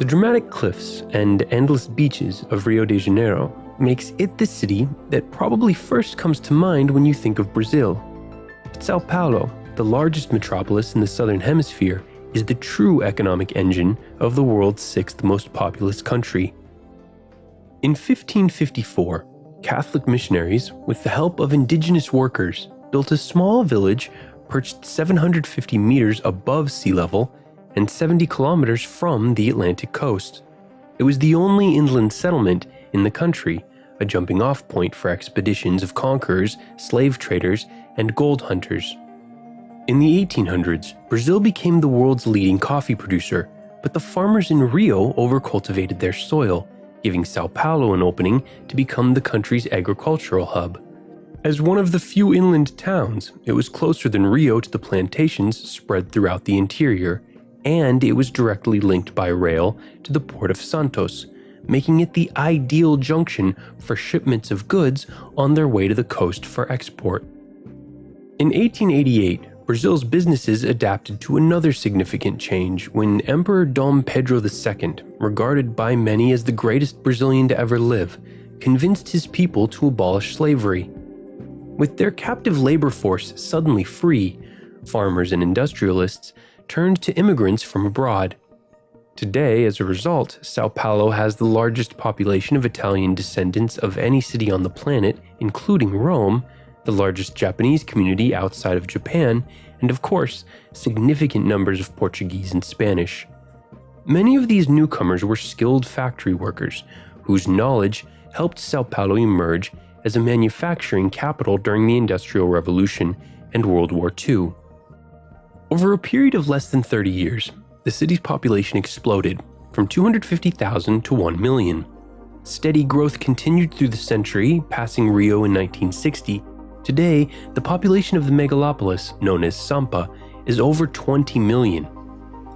The dramatic cliffs and endless beaches of Rio de Janeiro makes it the city that probably first comes to mind when you think of Brazil. But Sao Paulo, the largest metropolis in the southern hemisphere, is the true economic engine of the world's sixth most populous country. In 1554, Catholic missionaries, with the help of indigenous workers, built a small village perched 750 meters above sea level and 70 kilometers from the Atlantic coast. It was the only inland settlement in the country, a jumping-off point for expeditions of conquerors, slave traders, and gold hunters. In the 1800s, Brazil became the world's leading coffee producer, but the farmers in Rio overcultivated their soil, giving Sao Paulo an opening to become the country's agricultural hub. As one of the few inland towns, it was closer than Rio to the plantations spread throughout the interior, and it was directly linked by rail to the port of Santos, making it the ideal junction for shipments of goods on their way to the coast for export. In 1888, Brazil's businesses adapted to another significant change when Emperor Dom Pedro II, regarded by many as the greatest Brazilian to ever live, convinced his people to abolish slavery. With their captive labor force suddenly free, farmers and industrialists turned to immigrants from abroad. Today, as a result, Sao Paulo has the largest population of Italian descendants of any city on the planet, including Rome, the largest Japanese community outside of Japan, and of course, significant numbers of Portuguese and Spanish. Many of these newcomers were skilled factory workers, whose knowledge helped Sao Paulo emerge as a manufacturing capital during the Industrial Revolution and World War II. Over a period of less than 30 years, the city's population exploded from 250,000 to 1 million. Steady growth continued through the century, passing Rio in 1960. Today, the population of the megalopolis, known as Sampa, is over 20 million.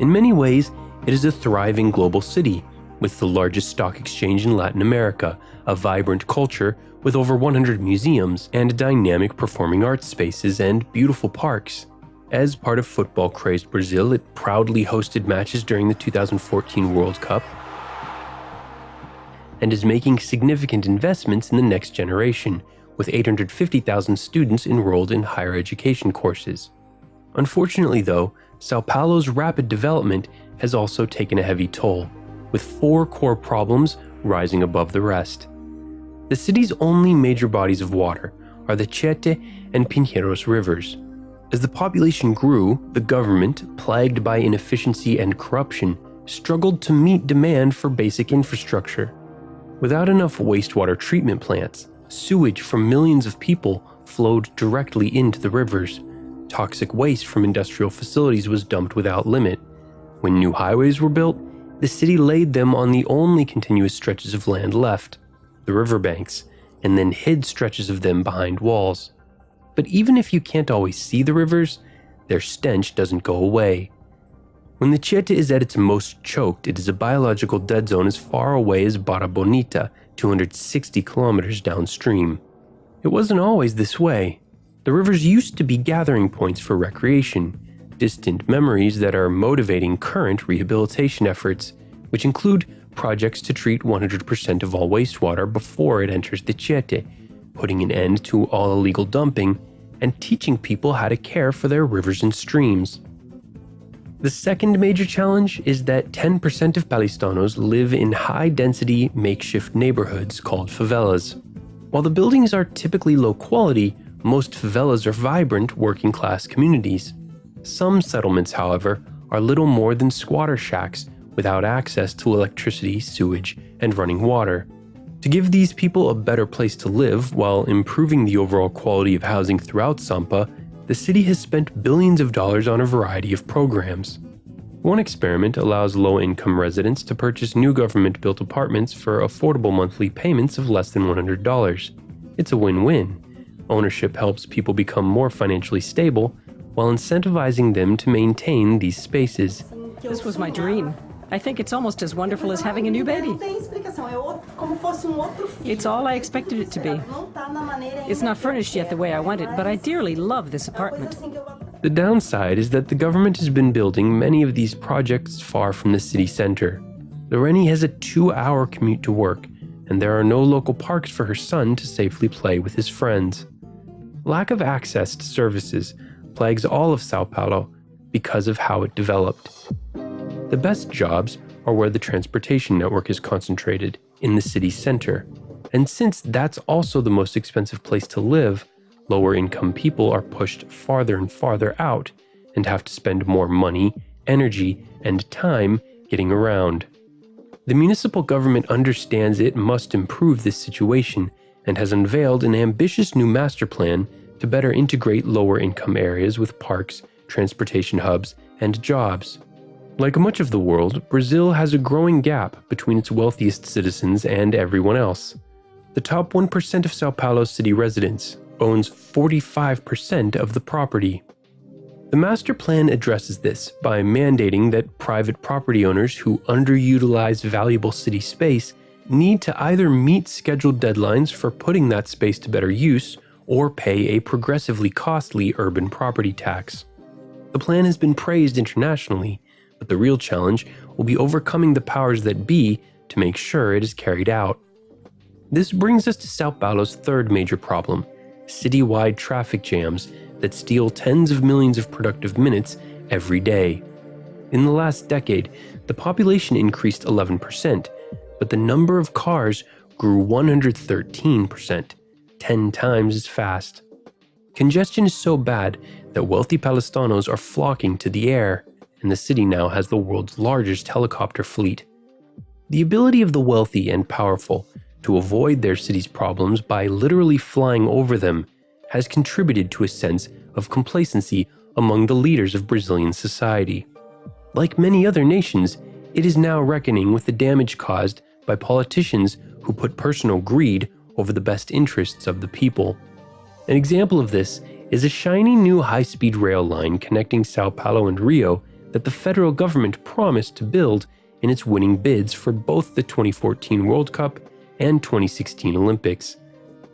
In many ways, it is a thriving global city, with the largest stock exchange in Latin America, a vibrant culture with over 100 museums, and dynamic performing arts spaces and beautiful parks. As part of football-crazed Brazil, it proudly hosted matches during the 2014 World Cup and is making significant investments in the next generation, with 850,000 students enrolled in higher education courses. Unfortunately, though, Sao Paulo's rapid development has also taken a heavy toll, with 4 core problems rising above the rest. The city's only major bodies of water are the Tietê and Pinheiros rivers. As the population grew, the government, plagued by inefficiency and corruption, struggled to meet demand for basic infrastructure. Without enough wastewater treatment plants, sewage from millions of people flowed directly into the rivers. Toxic waste from industrial facilities was dumped without limit. When new highways were built, the city laid them on the only continuous stretches of land left, the riverbanks, and then hid stretches of them behind walls. But even if you can't always see the rivers, their stench doesn't go away. When the Tietê is at its most choked, it is a biological dead zone as far away as Barra Bonita, 260 kilometers downstream. It wasn't always this way. The rivers used to be gathering points for recreation, distant memories that are motivating current rehabilitation efforts, which include projects to treat 100% of all wastewater before it enters the Tietê, putting an end to all illegal dumping, and teaching people how to care for their rivers and streams. The second major challenge is that 10% of Paulistanos live in high-density makeshift neighborhoods called favelas. While the buildings are typically low quality, most favelas are vibrant working-class communities. Some settlements, however, are little more than squatter shacks without access to electricity, sewage, and running water. To give these people a better place to live while improving the overall quality of housing throughout Sampa, the city has spent billions of dollars on a variety of programs. One experiment allows low-income residents to purchase new government-built apartments for affordable monthly payments of less than $100. It's a win-win. Ownership helps people become more financially stable while incentivizing them to maintain these spaces. This was my dream. I think it's almost as wonderful as having a new baby. It's all I expected it to be. It's not furnished yet the way I want it, but I dearly love this apartment. The downside is that the government has been building many of these projects far from the city center. Loreni has a 2-hour commute to work, and there are no local parks for her son to safely play with his friends. Lack of access to services plagues all of Sao Paulo because of how it developed. The best jobs are where the transportation network is concentrated, in the city center. And since that's also the most expensive place to live, lower-income people are pushed farther and farther out and have to spend more money, energy, and time getting around. The municipal government understands it must improve this situation and has unveiled an ambitious new master plan to better integrate lower-income areas with parks, transportation hubs, and jobs. Like much of the world, Brazil has a growing gap between its wealthiest citizens and everyone else. The top 1% of Sao Paulo city residents owns 45% of the property. The master plan addresses this by mandating that private property owners who underutilize valuable city space need to either meet scheduled deadlines for putting that space to better use or pay a progressively costly urban property tax. The plan has been praised internationally, but the real challenge will be overcoming the powers that be to make sure it is carried out. This brings us to Sao Paulo's third major problem: citywide traffic jams that steal tens of millions of productive minutes every day. In the last decade, the population increased 11%, but the number of cars grew 113%, 10 times as fast. Congestion is so bad that wealthy Paulistanos are flocking to the air, and the city now has the world's largest helicopter fleet. The ability of the wealthy and powerful to avoid their city's problems by literally flying over them has contributed to a sense of complacency among the leaders of Brazilian society. Like many other nations, it is now reckoning with the damage caused by politicians who put personal greed over the best interests of the people. An example of this is a shiny new high-speed rail line connecting Sao Paulo and Rio that the federal government promised to build in its winning bids for both the 2014 World Cup and 2016 Olympics.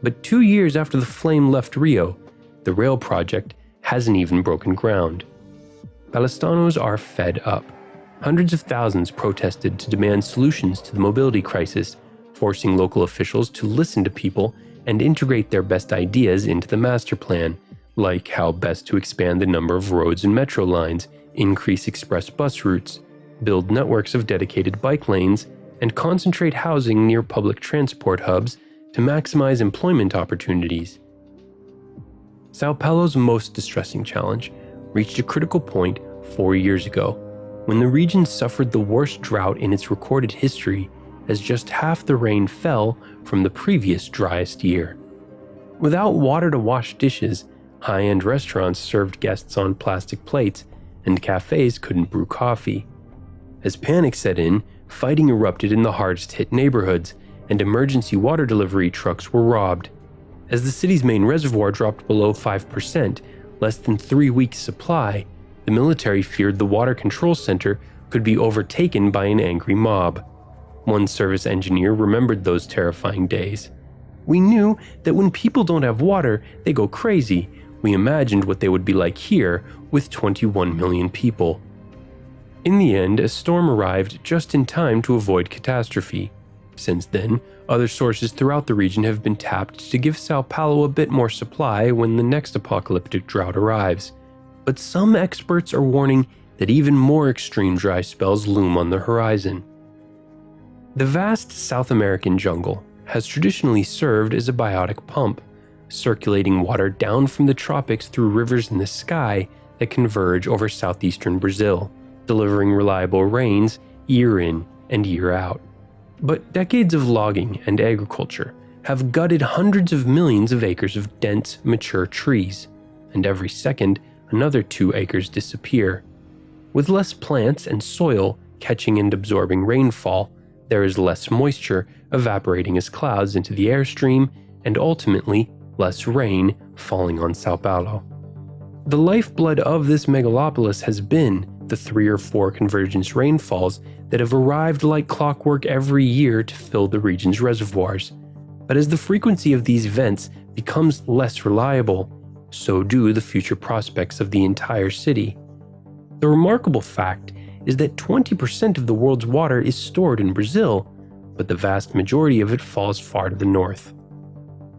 But 2 years after the flame left Rio, the rail project hasn't even broken ground. Paulistanos are fed up. Hundreds of thousands protested to demand solutions to the mobility crisis, forcing local officials to listen to people and integrate their best ideas into the master plan, like how best to expand the number of roads and metro lines, increase express bus routes, build networks of dedicated bike lanes, and concentrate housing near public transport hubs to maximize employment opportunities. Sao Paulo's most distressing challenge reached a critical point 4 years ago, when the region suffered the worst drought in its recorded history, as just half the rain fell from the previous driest year. Without water to wash dishes, high-end restaurants served guests on plastic plates, and cafes couldn't brew coffee. As panic set in, fighting erupted in the hardest-hit neighborhoods, and emergency water delivery trucks were robbed. As the city's main reservoir dropped below 5%, less than 3 weeks' supply, the military feared the water control center could be overtaken by an angry mob. One service engineer remembered those terrifying days. "We knew that when people don't have water, they go crazy. We imagined what they would be like here with 21 million people." In the end, a storm arrived just in time to avoid catastrophe. Since then, other sources throughout the region have been tapped to give Sao Paulo a bit more supply when the next apocalyptic drought arrives. But some experts are warning that even more extreme dry spells loom on the horizon. The vast South American jungle has traditionally served as a biotic pump, circulating water down from the tropics through rivers in the sky that converge over southeastern Brazil, delivering reliable rains year in and year out. But decades of logging and agriculture have gutted hundreds of millions of acres of dense, mature trees, and every second, another 2 acres disappear. With less plants and soil catching and absorbing rainfall, there is less moisture evaporating as clouds into the airstream, and ultimately, less rain falling on Sao Paulo. The lifeblood of this megalopolis has been the 3 or 4 convergence rainfalls that have arrived like clockwork every year to fill the region's reservoirs. But as the frequency of these events becomes less reliable, so do the future prospects of the entire city. The remarkable fact is that 20% of the world's water is stored in Brazil, but the vast majority of it falls far to the north.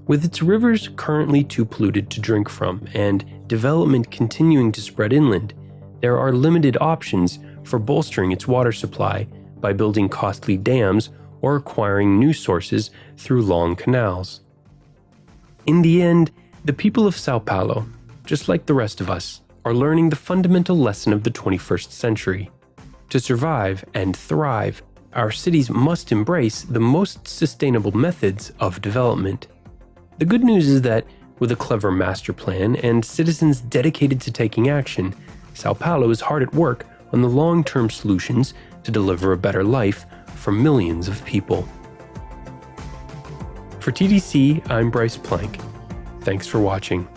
With its rivers currently too polluted to drink from and development continuing to spread inland, there are limited options for bolstering its water supply by building costly dams or acquiring new sources through long canals. In the end, the people of Sao Paulo, just like the rest of us, are learning the fundamental lesson of the 21st century. To survive and thrive, our cities must embrace the most sustainable methods of development. The good news is that, with a clever master plan and citizens dedicated to taking action, Sao Paulo is hard at work on the long-term solutions to deliver a better life for millions of people. For TDC, I'm Bryce Plank. Thanks for watching.